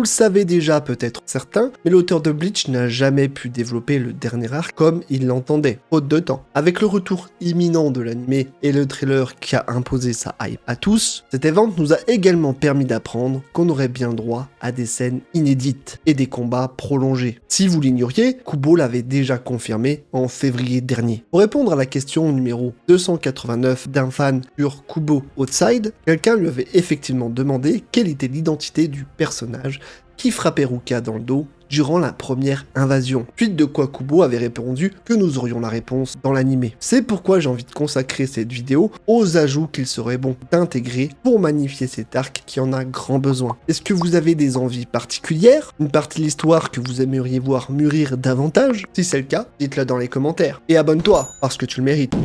le savez déjà peut-être certains, mais l'auteur de Bleach n'a jamais pu développer le dernier arc comme il l'entendait, faute de temps. Avec le retour imminent de l'anime et le trailer qui a imposé sa hype à tous, cet event nous a également permis d'apprendre qu'on aurait bien le droit à des scènes inédites et des combats prolongés. Si vous l'ignoriez, Kubo l'avait déjà confirmé en février dernier. Pour répondre à la question numéro 289 d'un fan sur Kubo Outside, quelqu'un lui avait effectivement demandé quelle était l'identité du personnage qui frappait Ruka dans le dos durant la première invasion. Suite de quoi Kubo avait répondu que nous aurions la réponse dans l'anime. C'est pourquoi j'ai envie de consacrer cette vidéo aux ajouts qu'il serait bon d'intégrer pour magnifier cet arc qui en a grand besoin. Est-ce que vous avez des envies particulières? Une partie de l'histoire que vous aimeriez voir mûrir davantage? Si c'est le cas, dites-le dans les commentaires. Et abonne-toi, parce que tu le mérites.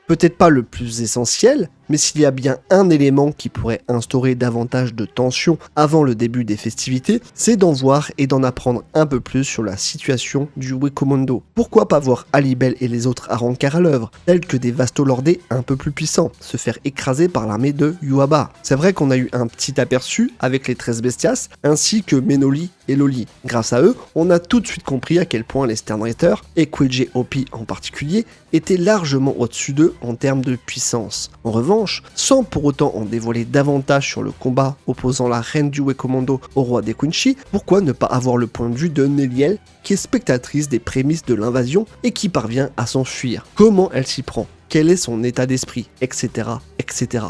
Peut-être pas le plus essentiel, mais s'il y a bien un élément qui pourrait instaurer davantage de tension avant le début des festivités, c'est d'en voir et d'en apprendre un peu plus sur la situation du Wekomondo. Pourquoi pas voir Alibel et les autres Arrancar à l'œuvre, tels que des Vastolordés un peu plus puissants, se faire écraser par l'armée de Yuaba. C'est vrai qu'on a eu un petit aperçu avec les 13 Bestias, ainsi que Menoli et Loli. Grâce à eux, on a tout de suite compris à quel point les Sternritters, et Queijay Oppie en particulier, étaient largement au-dessus d'eux en termes de puissance. En revanche, sans pour autant en dévoiler davantage sur le combat opposant la reine du Wekomondo au roi des Quincy, pourquoi ne pas avoir le point de vue de Neliel, qui est spectatrice des prémices de l'invasion et qui parvient à s'enfuir? Comment elle s'y prend? Quel est son état d'esprit? Etc. etc.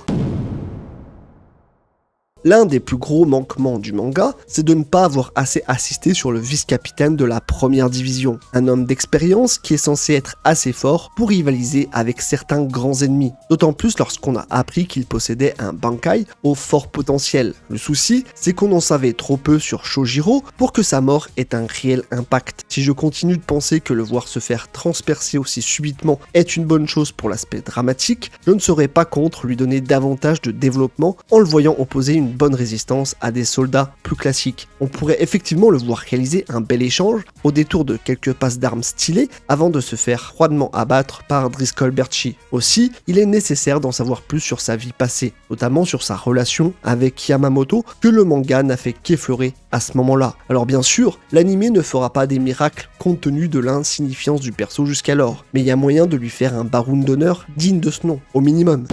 L'un des plus gros manquements du manga, c'est de ne pas avoir assez assisté sur le vice-capitaine de la première division, un homme d'expérience qui est censé être assez fort pour rivaliser avec certains grands ennemis, d'autant plus lorsqu'on a appris qu'il possédait un Bankai au fort potentiel. Le souci, c'est qu'on en savait trop peu sur Shojiro pour que sa mort ait un réel impact. Si je continue de penser que le voir se faire transpercer aussi subitement est une bonne chose pour l'aspect dramatique, je ne serais pas contre lui donner davantage de développement en le voyant opposer une bonne résistance à des soldats plus classiques. On pourrait effectivement le voir réaliser un bel échange au détour de quelques passes d'armes stylées avant de se faire froidement abattre par Driscoll Berchi. Aussi, il est nécessaire d'en savoir plus sur sa vie passée, notamment sur sa relation avec Yamamoto que le manga n'a fait qu'effleurer à ce moment-là. Alors bien sûr, l'anime ne fera pas des miracles compte tenu de l'insignifiance du perso jusqu'alors, mais il y a moyen de lui faire un baroun d'honneur digne de ce nom, au minimum.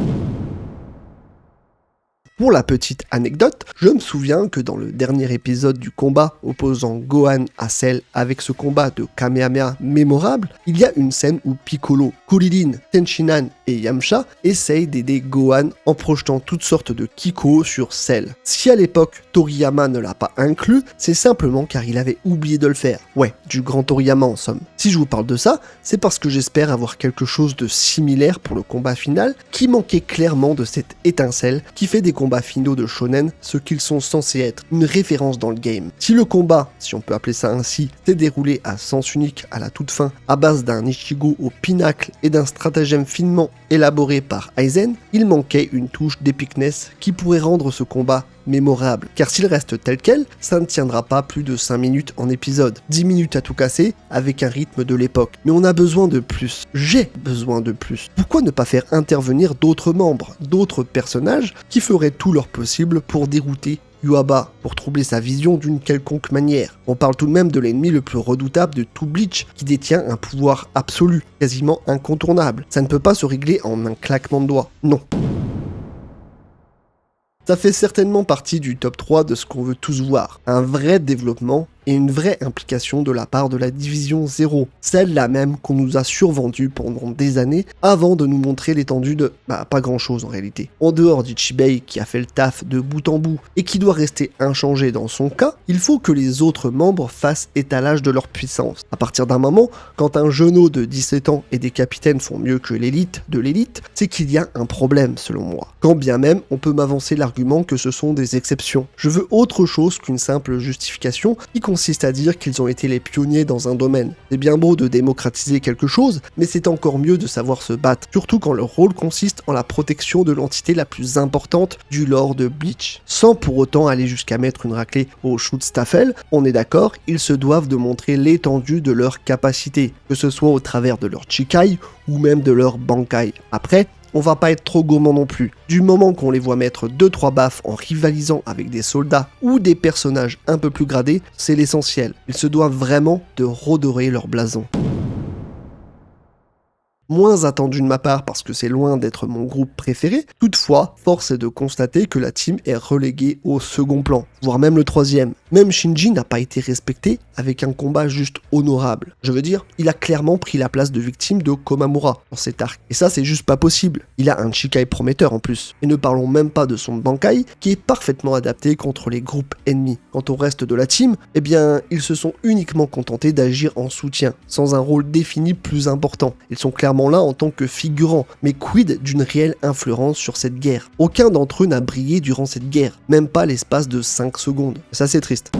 Pour la petite anecdote, je me souviens que dans le dernier épisode du combat opposant Gohan à Cell avec ce combat de Kamehameha mémorable, il y a une scène où Piccolo, Kuririn, Tenshinhan et Yamcha essayent d'aider Gohan en projetant toutes sortes de Kiko sur Cell. Si à l'époque Toriyama ne l'a pas inclus, c'est simplement car il avait oublié de le faire. Ouais, du grand Toriyama en somme. Si je vous parle de ça, c'est parce que j'espère avoir quelque chose de similaire pour le combat final qui manquait clairement de cette étincelle qui fait des combats finaux de shonen ce qu'ils sont censés être, une référence dans le game. Si le combat, si on peut appeler ça ainsi, s'est déroulé à sens unique à la toute fin, à base d'un Ichigo au pinacle et d'un stratagème finement élaboré par Aizen, il manquait une touche d'épicness qui pourrait rendre ce combat mémorable, car s'il reste tel quel, ça ne tiendra pas plus de 5 minutes en épisode, 10 minutes à tout casser, avec un rythme de l'époque. Mais on a besoin de plus, j'ai besoin de plus. Pourquoi ne pas faire intervenir d'autres membres, d'autres personnages qui feraient tout leur possible pour dérouter Yuaba, pour troubler sa vision d'une quelconque manière? On parle tout de même de l'ennemi le plus redoutable de tout Bleach, qui détient un pouvoir absolu, quasiment incontournable. Ça ne peut pas se régler en un claquement de doigts, non. Ça fait certainement partie du top 3 de ce qu'on veut tous voir, un vrai développement et une vraie implication de la part de la Division 0, celle-là même qu'on nous a survendue pendant des années avant de nous montrer l'étendue de pas grand chose en réalité. En dehors d'Ichibei qui a fait le taf de bout en bout et qui doit rester inchangé dans son cas, il faut que les autres membres fassent étalage de leur puissance. À partir d'un moment, quand un jeuneau de 17 ans et des capitaines font mieux que l'élite de l'élite, c'est qu'il y a un problème selon moi. Quand bien même on peut m'avancer l'argument que ce sont des exceptions. Je veux autre chose qu'une simple justification qui consiste à dire qu'ils ont été les pionniers dans un domaine. C'est bien beau de démocratiser quelque chose, mais c'est encore mieux de savoir se battre, surtout quand leur rôle consiste en la protection de l'entité la plus importante du lore de Bleach. Sans pour autant aller jusqu'à mettre une raclée au Schutzstaffel, on est d'accord, ils se doivent de montrer l'étendue de leurs capacités, que ce soit au travers de leur Chikai ou même de leur Bankai. Après, on va pas être trop gourmand non plus. Du moment qu'on les voit mettre 2-3 baffes en rivalisant avec des soldats ou des personnages un peu plus gradés, c'est l'essentiel. Ils se doivent vraiment de redorer leur blason. Moins attendu de ma part parce que c'est loin d'être mon groupe préféré, toutefois, force est de constater que la team est reléguée au second plan, voire même le troisième. Même Shinji n'a pas été respecté avec un combat juste honorable. Je veux dire, il a clairement pris la place de victime de Komamura dans cet arc. Et ça, c'est juste pas possible. Il a un Chikai prometteur en plus. Et ne parlons même pas de son Bankai, qui est parfaitement adapté contre les groupes ennemis. Quant au reste de la team, eh bien, ils se sont uniquement contentés d'agir en soutien, sans un rôle défini plus important. Ils sont clairement là en tant que figurants, mais quid d'une réelle influence sur cette guerre? Aucun d'entre eux n'a brillé durant cette guerre, même pas l'espace de 5 secondes. Ça, c'est triste.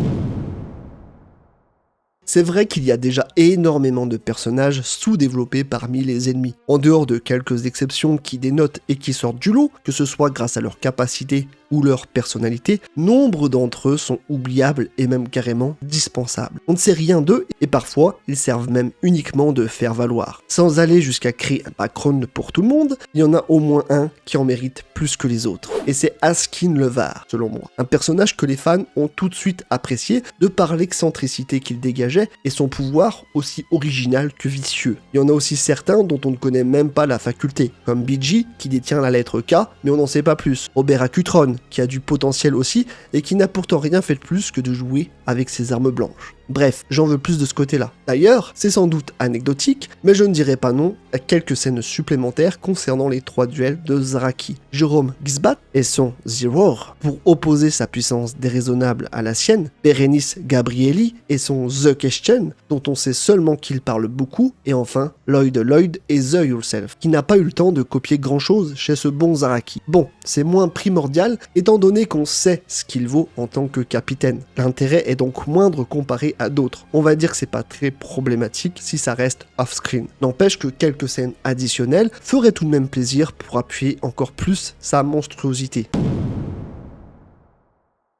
C'est vrai qu'il y a déjà énormément de personnages sous-développés parmi les ennemis, en dehors de quelques exceptions qui dénotent et qui sortent du lot, que ce soit grâce à leur capacité ou leur personnalité, nombre d'entre eux sont oubliables et même carrément dispensables. On ne sait rien d'eux et parfois ils servent même uniquement de faire valoir. Sans aller jusqu'à créer un background pour tout le monde, il y en a au moins un qui en mérite plus que les autres. Et c'est Askin Levar, selon moi. Un personnage que les fans ont tout de suite apprécié de par l'excentricité qu'il dégageait et son pouvoir aussi original que vicieux. Il y en a aussi certains dont on ne connaît même pas la faculté, comme Biji qui détient la lettre K mais on n'en sait pas plus, Robert Akutron qui a du potentiel aussi et qui n'a pourtant rien fait de plus que de jouer avec ses armes blanches. Bref, j'en veux plus de ce côté-là. D'ailleurs, c'est sans doute anecdotique, mais je ne dirais pas non à quelques scènes supplémentaires concernant les 3 duels de Zaraki. Jérôme Gisbat et son Zero, pour opposer sa puissance déraisonnable à la sienne, Berenice Gabrieli et son The Question, dont on sait seulement qu'il parle beaucoup, et enfin Lloyd et The Yourself, qui n'a pas eu le temps de copier grand-chose chez ce bon Zaraki. Bon, c'est moins primordial, étant donné qu'on sait ce qu'il vaut en tant que capitaine. L'intérêt est donc moindre comparé à d'autres. On va dire que c'est pas très problématique si ça reste off-screen. N'empêche que quelques scènes additionnelles feraient tout de même plaisir pour appuyer encore plus sa monstruosité.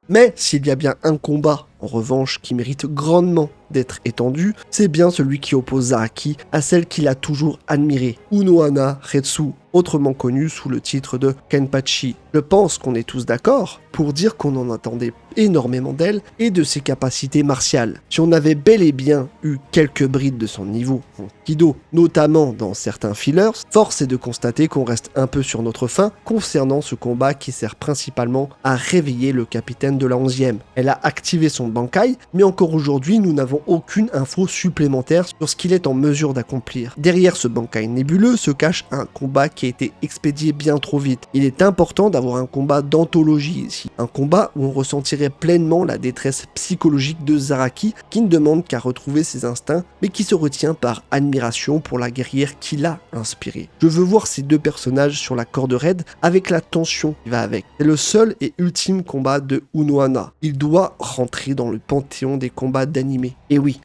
Mais s'il y a bien un combat, en revanche, qui mérite grandement d'être étendu, c'est bien celui qui oppose Zaraki à celle qu'il a toujours admirée, Unohana Retsu, autrement connue sous le titre de Kenpachi. Je pense qu'on est tous d'accord pour dire qu'on en attendait énormément d'elle et de ses capacités martiales. Si on avait bel et bien eu quelques brides de son niveau en Kido, notamment dans certains fillers, force est de constater qu'on reste un peu sur notre faim concernant ce combat qui sert principalement à réveiller le capitaine de la 11e. Elle a activé son Bankai, mais encore aujourd'hui, nous n'avons aucune info supplémentaire sur ce qu'il est en mesure d'accomplir. Derrière ce Bankai nébuleux se cache un combat qui a été expédié bien trop vite. Il est important d'avoir un combat d'anthologie ici, un combat où on ressentirait pleinement la détresse psychologique de Zaraki, qui ne demande qu'à retrouver ses instincts, mais qui se retient par admiration pour la guerrière qui l'a inspirée. Je veux voir ces deux personnages sur la corde raide avec la tension qui va avec. C'est le seul et ultime combat de Unohana. Il doit rentrer dans le panthéon des combats d'animé. Et oui.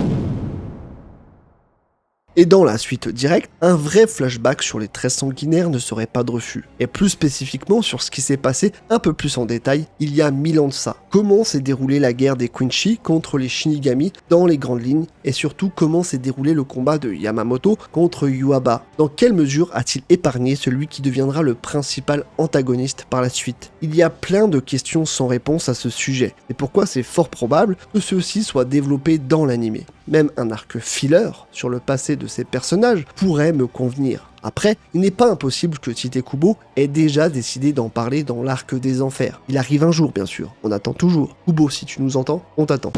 Et dans la suite directe, un vrai flashback sur les 13 sanguinaires ne serait pas de refus. Et plus spécifiquement sur ce qui s'est passé un peu plus en détail il y a 1000 ans de ça. Comment s'est déroulée la guerre des Quincy contre les Shinigami dans les grandes lignes, et surtout comment s'est déroulé le combat de Yamamoto contre Yuaba. Dans quelle mesure a-t-il épargné celui qui deviendra le principal antagoniste par la suite? Il y a plein de questions sans réponse à ce sujet, et pourquoi c'est fort probable que ceux-ci soient développés dans l'anime. Même un arc filler sur le passé de ces personnages pourrait me convenir. Après, il n'est pas impossible que Tite Kubo ait déjà décidé d'en parler dans l'arc des enfers. Il arrive un jour, bien sûr. On attend toujours. Kubo, si tu nous entends, on t'attend.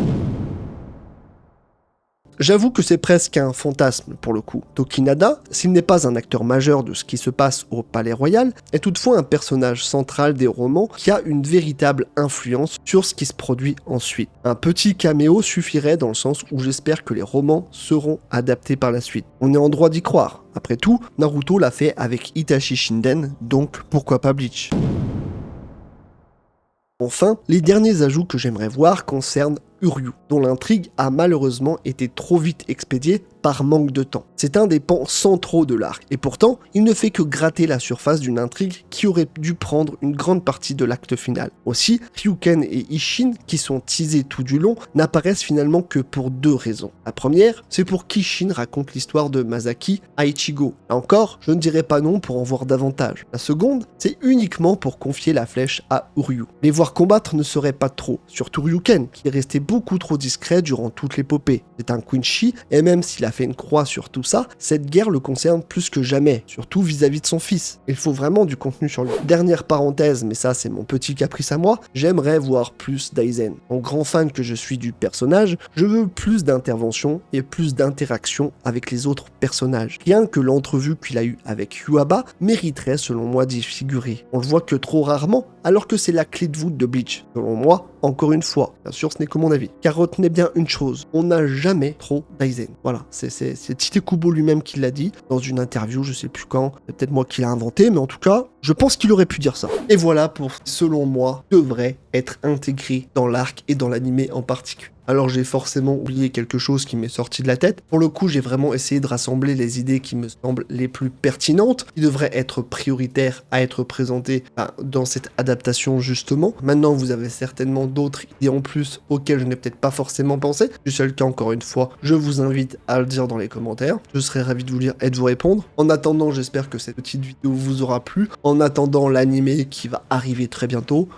J'avoue que c'est presque un fantasme pour le coup. Tokinada, s'il n'est pas un acteur majeur de ce qui se passe au Palais Royal, est toutefois un personnage central des romans qui a une véritable influence sur ce qui se produit ensuite. Un petit caméo suffirait dans le sens où j'espère que les romans seront adaptés par la suite. On est en droit d'y croire. Après tout, Naruto l'a fait avec Itachi Shinden, donc pourquoi pas Bleach ? Enfin, les derniers ajouts que j'aimerais voir concernent Uryu, dont l'intrigue a malheureusement été trop vite expédiée par manque de temps. C'est un des pans centraux de l'arc, et pourtant, il ne fait que gratter la surface d'une intrigue qui aurait dû prendre une grande partie de l'acte final. Aussi, Ryuken et Isshin, qui sont teasés tout du long, n'apparaissent finalement que pour 2 raisons. La première, c'est pour qu'Isshin raconte l'histoire de Masaki à Ichigo. Là encore, je ne dirais pas non pour en voir davantage. La seconde, c'est uniquement pour confier la flèche à Uryu. Les voir combattre ne serait pas trop, surtout Ryuken, qui est resté beaucoup trop discret durant toute l'épopée. C'est un Quincy, et même s'il a fait une croix sur tout ça, cette guerre le concerne plus que jamais, surtout vis-à-vis de son fils. Il faut vraiment du contenu sur lui. Dernière parenthèse, mais ça c'est mon petit caprice à moi, j'aimerais voir plus d'Aizen. En grand fan que je suis du personnage, je veux plus d'intervention et plus d'interaction avec les autres personnages. Rien que l'entrevue qu'il a eue avec Yuaba mériterait selon moi d'y figurer. On le voit que trop rarement, alors que c'est la clé de voûte de Bleach. Selon moi, encore une fois, bien sûr ce n'est que mon avis. Car retenez bien une chose, on n'a jamais trop d'Aizen. Voilà, c'est Tite-Kubo lui-même qui l'a dit dans une interview, je sais plus quand, c'est peut-être moi qui l'ai inventé, mais en tout cas, je pense qu'il aurait pu dire ça. Et voilà pour, selon moi, devrait être intégré dans l'arc et dans l'animé en particulier. Alors j'ai forcément oublié quelque chose qui m'est sorti de la tête. Pour le coup, j'ai vraiment essayé de rassembler les idées qui me semblent les plus pertinentes, qui devraient être prioritaires à être présentées dans cette adaptation justement. Maintenant, vous avez certainement d'autres idées en plus auxquelles je n'ai peut-être pas forcément pensé. Du seul cas, encore une fois, je vous invite à le dire dans les commentaires. Je serai ravi de vous lire et de vous répondre. En attendant, j'espère que cette petite vidéo vous aura plu. En attendant l'animé qui va arriver très bientôt,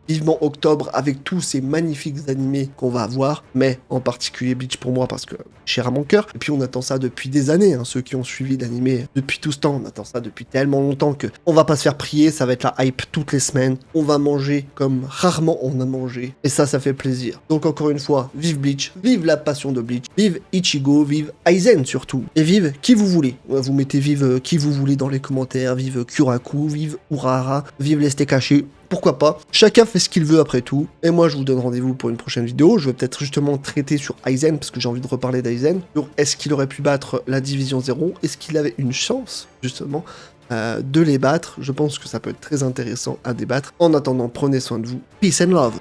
vivement octobre avec tous ces magnifiques animés qu'on va avoir. Mais en particulier Bleach pour moi parce que cher à mon cœur. Et puis on attend ça depuis des années, ceux qui ont suivi l'animé depuis tout ce temps, on attend ça depuis tellement longtemps que on va pas se faire prier, ça va être la hype toutes les semaines. On va manger comme rarement on a mangé. Et ça fait plaisir. Donc encore une fois, vive Bleach, vive la passion de Bleach, vive Ichigo, vive Aizen surtout. Et vive qui vous voulez. Vous mettez vive qui vous voulez dans les commentaires, vive Kuraku, vive Urahara, vive les Tekashi. Pourquoi pas, chacun fait ce qu'il veut après tout, et moi je vous donne rendez-vous pour une prochaine vidéo. Je vais peut-être justement traiter sur Aizen, parce que j'ai envie de reparler d'Aizen, sur est-ce qu'il aurait pu battre la Division 0, est-ce qu'il avait une chance, justement, de les battre. Je pense que ça peut être très intéressant à débattre. En attendant, prenez soin de vous, peace and love.